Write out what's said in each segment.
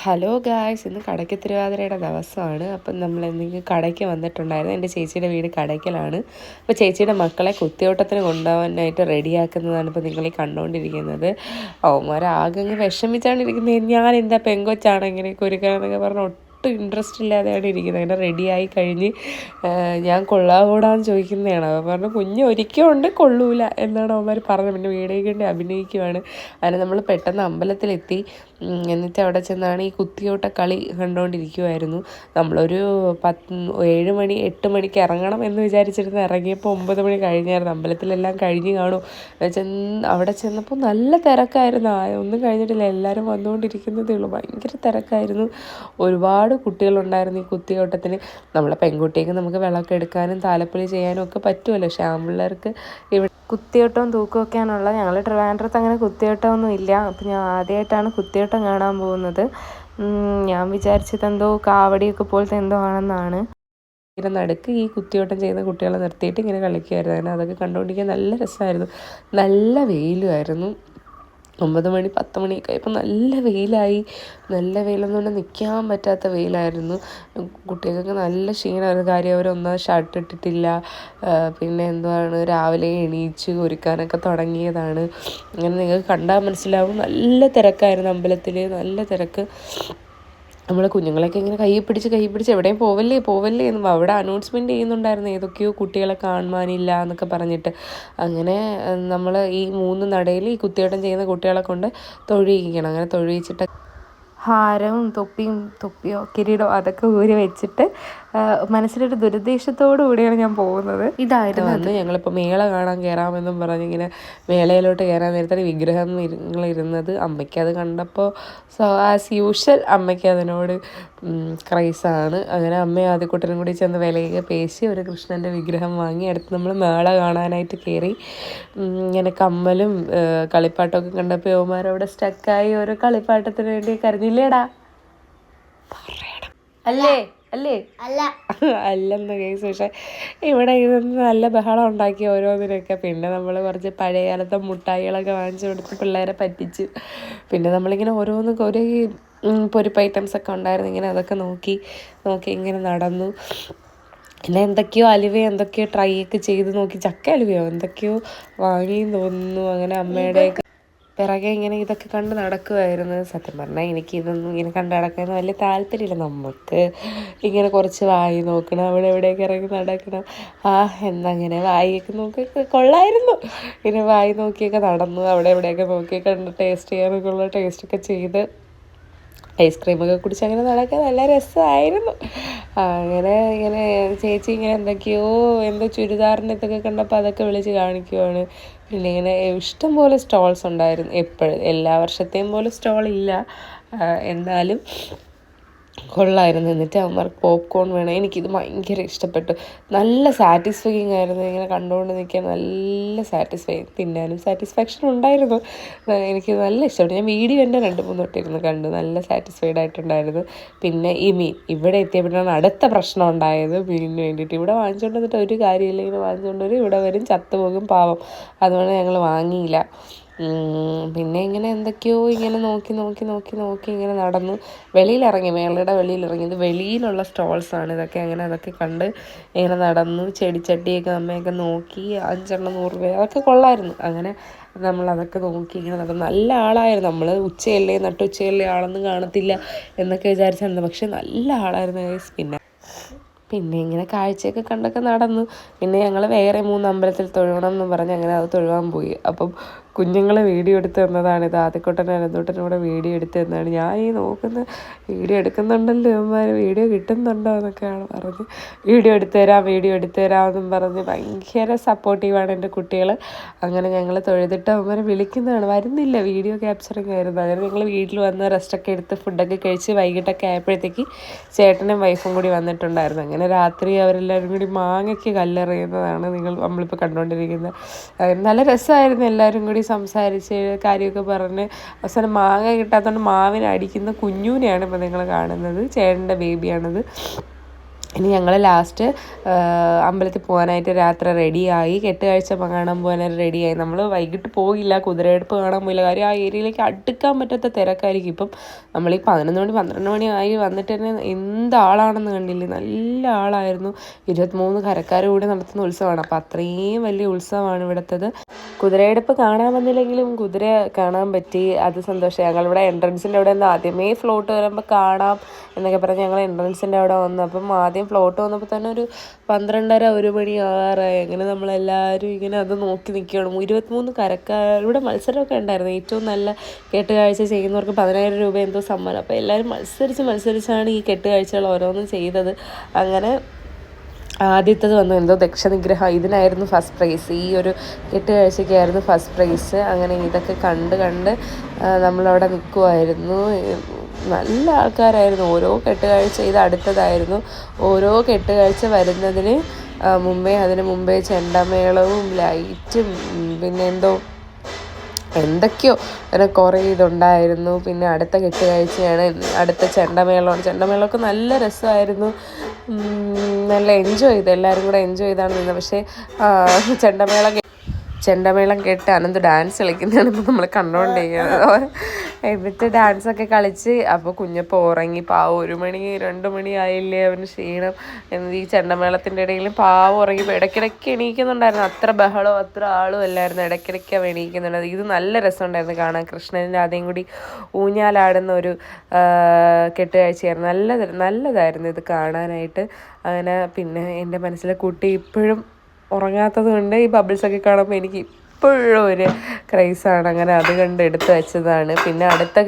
Hello guys, ഇന്ന് കടയ്ക്ക് തിരുവാതിരയുടെ ദിവസമാണ്. അപ്പം നമ്മൾ എന്തെങ്കിലും കടയ്ക്ക് വന്നിട്ടുണ്ടായിരുന്നു. എൻ്റെ ചേച്ചിയുടെ വീട് കടയ്ക്കലാണ്. അപ്പോൾ ചേച്ചിയുടെ മക്കളെ കുത്തിയോട്ടത്തിന് കൊണ്ടുപോകാനായിട്ട് റെഡിയാക്കുന്നതാണ് ഇപ്പോൾ നിങ്ങളീ കണ്ടുകൊണ്ടിരിക്കുന്നത്. അവന്മാരാകെ അങ്ങ് വിഷമിച്ചാണ് ഇരിക്കുന്നത്. ഞാൻ എന്താ പെങ്കൊച്ചാണ് ഇങ്ങനെ കുരുക്കാന്നൊക്കെ പറഞ്ഞ് ഒട്ടും ഇൻട്രസ്റ്റ് ഇല്ലാതെയാണ് ഇരിക്കുന്നത്. അങ്ങനെ റെഡിയായി കഴിഞ്ഞ് ഞാൻ കൊള്ളാകൂടാന്ന് ചോദിക്കുന്നതാണ്. അവൻ പറഞ്ഞു കുഞ്ഞ് ഒരിക്കലും ഉണ്ട് കൊള്ളൂല എന്നാണ് അവന്മാർ പറഞ്ഞത്. പിന്നെ വീഡിയോ കണ്ട് അഭിനയിക്കുവാണ്. അങ്ങനെ നമ്മൾ പെട്ടെന്ന് അമ്പലത്തിലെത്തി. എന്നിട്ട് അവിടെ ചെന്നാണ് ഈ കുത്തിയോട്ട കളി കണ്ടുകൊണ്ടിരിക്കുമായിരുന്നു. നമ്മളൊരു 7 മണി 8 മണിക്ക് ഇറങ്ങണം എന്ന് വിചാരിച്ചിരുന്ന് ഇറങ്ങിയപ്പോൾ 9 മണി കഴിഞ്ഞായിരുന്നു. അമ്പലത്തിലെല്ലാം കഴിഞ്ഞ് കാണും. അവിടെ ചെന്നപ്പോൾ നല്ല തിരക്കായിരുന്നു. ഒന്നും കഴിഞ്ഞിട്ടില്ല, എല്ലാവരും വന്നുകൊണ്ടിരിക്കുന്നതേ ഉള്ളൂ. ഭയങ്കര തിരക്കായിരുന്നു. ഒരുപാട് കുട്ടികളുണ്ടായിരുന്നു ഈ കുത്തിയോട്ടത്തിന്. നമ്മളെ പെൺകുട്ടിക്ക് നമുക്ക് വിളക്കെടുക്കാനും താലപ്പൊലി ചെയ്യാനും ഒക്കെ പറ്റുമല്ലോ. പക്ഷേ ആൺപിള്ളേർക്ക് ഇവിടെ കുത്തിയോട്ടവും തൂക്കുമൊക്കെയാണുള്ള. ഞങ്ങൾ ട്രിവാൻഡ്രത്ത് അങ്ങനെ കുത്തിയോട്ടമൊന്നും ഇല്ല. അപ്പം ഞാൻ ആദ്യമായിട്ടാണ് കുത്തിയോട്ടം കാണാൻ പോകുന്നത്. ഞാൻ വിചാരിച്ചത് എന്തോ കാവടിയൊക്കെ പോലത്തെ എന്തോ ആണെന്നാണ്. ഇങ്ങനെ നടുക്ക് ഈ കുത്തിയോട്ടം ചെയ്യുന്ന കുട്ടികളെ നിർത്തിയിട്ട് ഇങ്ങനെ കളിക്കുമായിരുന്നു. അങ്ങനെ അതൊക്കെ കണ്ടുകൊണ്ടിരിക്കാൻ നല്ല രസമായിരുന്നു. നല്ല വെയിലുമായിരുന്നു. 9 മണി 10 മണിയൊക്കെ ആയപ്പോൾ നല്ല വെയിലായി. നല്ല വെയിലെന്ന് പറഞ്ഞാൽ നിൽക്കാൻ പറ്റാത്ത വെയിലായിരുന്നു. കുട്ടികൾക്കൊക്കെ നല്ല ക്ഷീണമായിരുന്നു. കാര്യം അവരൊന്നും ഷർട്ട് ഇട്ടിട്ടില്ല. പിന്നെ എന്തുവാണ്, രാവിലെ എണീച്ച് ഒരുക്കാനൊക്കെ തുടങ്ങിയതാണ്. അങ്ങനെ നിങ്ങൾക്ക് കണ്ടാൽ മനസ്സിലാവും. നല്ല തിരക്കായിരുന്നു അമ്പലത്തിൽ, നല്ല തിരക്ക്. നമ്മൾ കുഞ്ഞുങ്ങളെയൊക്കെ ഇങ്ങനെ കൈ പിടിച്ച് എവിടെയും പോവല്ലേ എന്നും അവിടെ അനൗൺസ്മെൻറ്റ് ചെയ്യുന്നുണ്ടായിരുന്നു. ഏതൊക്കെയോ കുട്ടികളെ കാണുവാനില്ല എന്നൊക്കെ പറഞ്ഞിട്ട്. അങ്ങനെ നമ്മൾ ഈ 3 നടയിൽ ഈ കുത്തിയോട്ടം ചെയ്യുന്ന കുട്ടികളെ കൊണ്ട് തൊഴിയിക്കണം. അങ്ങനെ തൊഴിയിച്ചിട്ട് ഹാരവും തൊപ്പിയോ കിരീടോ അതൊക്കെ ഊരി വെച്ചിട്ട് മനസ്സിലൊരു ദുരുദ്ദേശത്തോടു കൂടിയാണ് ഞാൻ പോകുന്നത്. ഇതായിരുന്നു അന്ന് ഞങ്ങളിപ്പോൾ മേള കാണാൻ കയറാമെന്നും പറഞ്ഞിങ്ങനെ മേളയിലോട്ട് കയറാൻ നേരത്തെ വിഗ്രഹങ്ങളിരുന്നത്. അമ്മയ്ക്ക് അത് കണ്ടപ്പോൾ ആസ് യൂഷ്വൽ അമ്മയ്ക്ക് അതിനോട് ക്രൈസാണ്. അങ്ങനെ അമ്മയും ആദ്യക്കുട്ടനും കൂടി ചെന്ന് വിലയൊക്കെ പേശി ഒരു കൃഷ്ണൻ്റെ വിഗ്രഹം വാങ്ങി. അടുത്ത് നമ്മൾ മേള കാണാനായിട്ട് കയറി. ഇങ്ങനെ കമ്മലും കളിപ്പാട്ടമൊക്കെ കണ്ടപ്പോൾ യുവമാരവിടെ സ്റ്റക്കായി ഓരോ കളിപ്പാട്ടത്തിന് വേണ്ടി കരഞ്ഞില്ലേടാ അല്ലേ അല്ലെന്ന് കേസ്. പക്ഷേ ഇവിടെ ഇതൊന്ന് നല്ല ബഹളം ഉണ്ടാക്കി ഓരോന്നിനൊക്കെ. പിന്നെ നമ്മൾ കുറച്ച് പഴയ കാലത്തെ മുട്ടായികളൊക്കെ വാങ്ങിച്ചു കൊടുത്ത് പിള്ളേരെ പറ്റിച്ചു. പിന്നെ നമ്മളിങ്ങനെ ഓരോ പൊരിപ്പ് ഐറ്റംസൊക്കെ ഉണ്ടായിരുന്നു. ഇങ്ങനെ അതൊക്കെ നോക്കി ഇങ്ങനെ നടന്നു. പിന്നെ എന്തൊക്കെയോ എന്തൊക്കെയോ ട്രൈ ഒക്കെ ചെയ്ത് നോക്കി. ചക്ക അലുവയോ എന്തൊക്കെയോ വാങ്ങിയെന്ന് തോന്നുന്നു. അങ്ങനെ അമ്മയുടെയൊക്കെ പിറകെ ഇങ്ങനെ ഇതൊക്കെ കണ്ട് നടക്കുമായിരുന്നു. സത്യം പറഞ്ഞാൽ എനിക്കിതൊന്നും ഇങ്ങനെ കണ്ട് നടക്കാൻ വലിയ താല്പര്യമില്ല. നമുക്ക് ഇങ്ങനെ കുറച്ച് വായി നോക്കണം, അവിടെ എവിടെയൊക്കെ ഇറങ്ങി നടക്കണം. എന്നങ്ങനെ വായിയൊക്കെ നോക്കി കൊള്ളായിരുന്നു. ഇങ്ങനെ വായി നോക്കിയൊക്കെ നടന്നു. അവിടെ എവിടെയൊക്കെ നോക്കിയൊക്കെ കണ്ട് ടേസ്റ്റ് ചെയ്യാനൊക്കെ ഉള്ള ടേസ്റ്റൊക്കെ ചെയ്ത് ഐസ്ക്രീമൊക്കെ കുടിച്ച് അങ്ങനെ നടക്കാൻ നല്ല രസമായിരുന്നു. അങ്ങനെ ഇങ്ങനെ ചേച്ചി ഇങ്ങനെ എന്തോ ചുരിദാറിൻ്റെ ഇതൊക്കെ കണ്ടപ്പോൾ അതൊക്കെ വിളിച്ച് കാണിക്കുവാണ്. പിന്നെ ഇങ്ങനെ ഇഷ്ടംപോലെ സ്റ്റോൾസ് ഉണ്ടായിരുന്നു. എപ്പോഴും എല്ലാ വർഷത്തെയും പോലെ സ്റ്റോളില്ല, എന്നാലും കൊള്ളായിരുന്നു. എന്നിട്ട് അവന്മാർക്ക് പോപ്കോൺ വേണം. എനിക്കിത് ഭയങ്കര ഇഷ്ടപ്പെട്ടു. നല്ല സാറ്റിസ്ഫൈയിങ് ആയിരുന്നു. ഇങ്ങനെ കണ്ടുകൊണ്ട് നിൽക്കാൻ നല്ല തിന്നാനും സാറ്റിസ്ഫാക്ഷൻ ഉണ്ടായിരുന്നു. എനിക്ക് നല്ല ഇഷ്ടപ്പെട്ടു. ഞാൻ വീഡിയോ എൻ്റെ 2-3 തൊട്ടിരുന്ന് കണ്ടു. നല്ല സാറ്റിസ്ഫൈഡ് ആയിട്ടുണ്ടായിരുന്നു. പിന്നെ ഈ മീൻ ഇവിടെ എത്തിയപ്പോഴാണ് അടുത്ത പ്രശ്നം ഉണ്ടായത്. മീനിന് വേണ്ടിയിട്ട് ഇവിടെ വാങ്ങിച്ചുകൊണ്ട് വന്നിട്ട് ഒരു കാര്യമില്ല. ഇങ്ങനെ വാങ്ങിച്ചുകൊണ്ട് വരും, ഇവിടെ വരും, ചത്തുപോകും പാവം. അതുകൊണ്ട് ഞങ്ങൾ വാങ്ങിയില്ല. പിന്നെ ഇങ്ങനെ എന്തൊക്കെയോ ഇങ്ങനെ നോക്കി ഇങ്ങനെ നടന്നു. വെളിയിലിറങ്ങി, മേളയുടെ വെളിയിലിറങ്ങി. ഇത് വെളിയിലുള്ള സ്റ്റോൾസാണ് ഇതൊക്കെ. അങ്ങനെ അതൊക്കെ കണ്ട് ഇങ്ങനെ നടന്നു. ചെടിച്ചട്ടിയൊക്കെ അമ്മയൊക്കെ നോക്കി. 5 എണ്ണം 100 രൂപ, അതൊക്കെ കൊള്ളായിരുന്നു. അങ്ങനെ നമ്മളതൊക്കെ നോക്കി ഇങ്ങനെ നടന്നു. നല്ല ആളായിരുന്നു. നമ്മൾ നട്ടുച്ചയല്ലേ ആളൊന്നും കാണത്തില്ല എന്നൊക്കെ വിചാരിച്ചായിരുന്നു. പക്ഷെ നല്ല ആളായിരുന്നു ഗൈസ്. പിന്നെ ഇങ്ങനെ കാഴ്ചയൊക്കെ കണ്ടൊക്കെ നടന്നു. പിന്നെ ഞങ്ങൾ വേറെ 3 അമ്പലത്തിൽ തൊഴണം എന്ന് പറഞ്ഞ് അങ്ങനെ അത് തൊഴുവാൻ പോയി. അപ്പം കുഞ്ഞുങ്ങളെ വീഡിയോ എടുത്ത് തന്നതാണിത്. ആദ്യക്കുട്ടനും അനന്തൂട്ടനും കൂടെ വീഡിയോ എടുത്ത് തന്നതാണ്. ഞാൻ ഈ നോക്കുന്ന വീഡിയോ എടുക്കുന്നുണ്ടല്ലോ ഇവന്മാർ, വീഡിയോ കിട്ടുന്നുണ്ടോ എന്നൊക്കെയാണ് പറഞ്ഞ് വീഡിയോ എടുത്തു തരാമെന്നും പറഞ്ഞ് ഭയങ്കര സപ്പോർട്ടീവാണ് എൻ്റെ കുട്ടികൾ. അങ്ങനെ ഞങ്ങൾ തൊഴുതിട്ട് അവന്മാരെ വിളിക്കുന്നതാണ്. വരുന്നില്ല, വീഡിയോ ക്യാപ്ചറിങ് ആയിരുന്നു. അങ്ങനെ ഞങ്ങൾ വീട്ടിൽ വന്ന് റെസ്റ്റൊക്കെ എടുത്ത് ഫുഡൊക്കെ കഴിച്ച് വൈകിട്ടൊക്കെ ആയപ്പോഴത്തേക്ക് ചേട്ടനും വൈഫും കൂടി വന്നിട്ടുണ്ടായിരുന്നു. അങ്ങനെ രാത്രി അവരെല്ലാവരും കൂടി മാങ്ങയ്ക്ക് കല്ലെറിയുന്നതാണ് നമ്മളിപ്പോൾ കണ്ടുകൊണ്ടിരിക്കുന്നത്. നല്ല രസമായിരുന്നു. എല്ലാവരും കൂടി സംസാരിച്ച് കാര്യമൊക്കെ പറഞ്ഞ് അവസാനം മാങ്ങ കിട്ടാത്തതുകൊണ്ട് മാവിനെ അടിക്കുന്ന കുഞ്ഞൂനെയാണ് ഇപ്പോൾ നിങ്ങൾ കാണുന്നത്. ചേട്ടൻ്റെ ബേബിയാണത്. ഇനി ഞങ്ങൾ ലാസ്റ്റ് അമ്പലത്തിൽ പോകാനായിട്ട് രാത്രി റെഡിയായി, കെട്ടുകാഴ്ച കാണാൻ പോകാനായിട്ട് റെഡിയായി. നമ്മൾ വൈകിട്ട് പോയില്ല, കുതിരയെടുപ്പ് കാണാൻ പോയില്ല. കാര്യം ആ ഏരിയയിലേക്ക് അടുക്കാൻ പറ്റാത്ത തിരക്കായിരിക്കും. ഇപ്പം നമ്മൾ ഈ 11 മണി 12 മണി ആയി വന്നിട്ട് തന്നെ എന്താളാണെന്ന് കണ്ടില്ലേ, നല്ല ആളായിരുന്നു. 23 കരക്കാർ കൂടി നടത്തുന്ന ഉത്സവമാണ്. അപ്പോൾ അത്രയും വലിയ ഉത്സവമാണ് ഇവിടുത്തത്. കുതിരയെടുപ്പ് കാണാൻ വന്നില്ലെങ്കിലും കുതിര കാണാൻ പറ്റി, അത് സന്തോഷം. ഞങ്ങളിവിടെ എൻട്രൻസിൻ്റെ അവിടെ നിന്ന് ആദ്യമേ ഫ്ലോട്ട് വരുമ്പോൾ കാണാം എന്നൊക്കെ പറഞ്ഞ് ഞങ്ങൾ എൻട്രൻസിൻ്റെ അവിടെ വന്നു. അപ്പം ആദ്യം ഫ്ലോട്ട് വന്നപ്പോൾ തന്നെ ഒരു 12:30 1 മണി ആറായി. അങ്ങനെ നമ്മളെല്ലാവരും ഇങ്ങനെ അത് നോക്കി നിൽക്കുകയാണ്. 23 കരക്കാർ ഇവിടെ മത്സരമൊക്കെ ഉണ്ടായിരുന്നു. ഏറ്റവും നല്ല കെട്ടുകാഴ്ച ചെയ്യുന്നവർക്ക് 10,000 രൂപ എന്തോ സമ്മാനം. അപ്പോൾ എല്ലാവരും മത്സരിച്ചാണ് ഈ കെട്ടുകാഴ്ചകൾ ഓരോന്നും ചെയ്തത്. അങ്ങനെ ആദ്യത്തത് വന്നു എന്തോ ദക്ഷനിഗ്രഹം, ഇതിനായിരുന്നു ഫസ്റ്റ് പ്രൈസ്. ഈ ഒരു കെട്ടുകാഴ്ചയ്ക്കായിരുന്നു ഫസ്റ്റ് പ്രൈസ്. അങ്ങനെ ഇതൊക്കെ കണ്ട് നമ്മളവിടെ നിൽക്കുമായിരുന്നു. നല്ല ആൾക്കാരായിരുന്നു. ഓരോ കെട്ടുകാഴ്ച ഇത് അടുത്തതായിരുന്നു. ഓരോ കെട്ടുകാഴ്ച വരുന്നതിന് അതിന് മുമ്പേ ചെണ്ടമേളവും ലൈറ്റും പിന്നെ എന്തൊക്കെയോ അങ്ങനെ കുറേ ഇതുണ്ടായിരുന്നു. പിന്നെ അടുത്ത കെട്ടുകാഴ്ചയാണ്, അടുത്ത ചെണ്ടമേളമൊക്കെ നല്ല രസമായിരുന്നു. നല്ല എൻജോയ് ചെയ്തു, എല്ലാവരും കൂടെ എൻജോയ് ചെയ്താണ് നിന്നത്. പക്ഷേ ചെണ്ടമേളം കേട്ട് അനന്ത് ഡാൻസ് കളിക്കുന്നതാണ് ഇപ്പോൾ നമ്മൾ കണ്ടുകൊണ്ടിരിക്കുന്നത്. എന്നിട്ട് ഡാൻസൊക്കെ കളിച്ച് അപ്പോൾ കുഞ്ഞപ്പോൾ ഉറങ്ങി. പാവം 1 മണി 2 മണി ആയില്ലേ, അവന് ക്ഷീണം. ഈ ചെണ്ടമേളത്തിൻ്റെ ഇടയിൽ പാവം ഉറങ്ങിപ്പോൾ ഇടയ്ക്കിടയ്ക്ക് എണീക്കുന്നുണ്ടായിരുന്നു. അത്ര ബഹളവും അത്ര ആളും അല്ലായിരുന്നു, ഇടയ്ക്കിടയ്ക്ക് അവ എണീക്കുന്നുണ്ടായിരുന്നു. ഇത് നല്ല രസമുണ്ടായിരുന്നു കാണാൻ. കൃഷ്ണൻ്റെ ആദ്യം കൂടി ഊഞ്ഞാലാടുന്ന ഒരു കെട്ടുകാഴ്ചയായിരുന്നു. നല്ലതായിരുന്നു ഇത് കാണാനായിട്ട്. അങ്ങനെ പിന്നെ എൻ്റെ മനസ്സിലെ കുട്ടി ഇപ്പോഴും ഉറങ്ങാത്തത് കൊണ്ട് ഈ ബബിൾസൊക്കെ കാണുമ്പോൾ എനിക്ക് ഇപ്പോഴും ഒരു ക്രൈസാണ്. അങ്ങനെ അത് കണ്ട് എടുത്ത് വെച്ചതാണ്. പിന്നെ അടുത്ത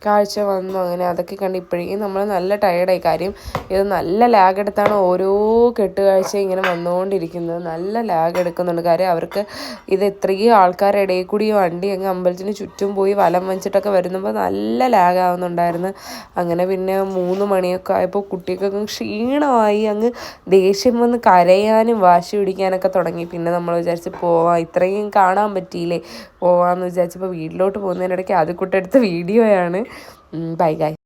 കാഴ്ച വന്നു. അങ്ങനെ അതൊക്കെ കണ്ട് ഇപ്പോഴേക്കും നമ്മൾ നല്ല ടയേർഡായി. കാര്യം ഇത് നല്ല ലാഗ് എടുത്താണ് ഓരോ കെട്ടുകാഴ്ച ഇങ്ങനെ വന്നുകൊണ്ടിരിക്കുന്നത്. നല്ല ലാഗ് എടുക്കുന്നുണ്ട്. കാര്യം അവർക്ക് ഇത് ഇത്രയും ആൾക്കാരുടെ ഇടയിൽ കൂടി വണ്ടി അങ്ങ് അമ്പലത്തിന് ചുറ്റും പോയി വലം വെച്ചിട്ടൊക്കെ വരുമ്പോൾ നല്ല ലാഗ് ആവുന്നുണ്ടായിരുന്നു. അങ്ങനെ പിന്നെ 3 മണിയൊക്കെ ആയപ്പോൾ കുട്ടികൾക്കൊക്കെ ക്ഷീണമായി, അങ്ങ് ദേഷ്യം വന്ന് കരയാനും വാശി പിടിക്കാനൊക്കെ തുടങ്ങി. പിന്നെ നമ്മൾ വിചാരിച്ച് പോവാം, ഇത്രയും കാണാൻ പറ്റിയില്ലേ, പോവാമെന്ന് വിചാരിച്ചപ്പോൾ വീട്ടിലോട്ട് പോകുന്നതിനിടയ്ക്ക് അത് കുട്ടെടുത്ത വീഡിയോയാണ്. Bye guys.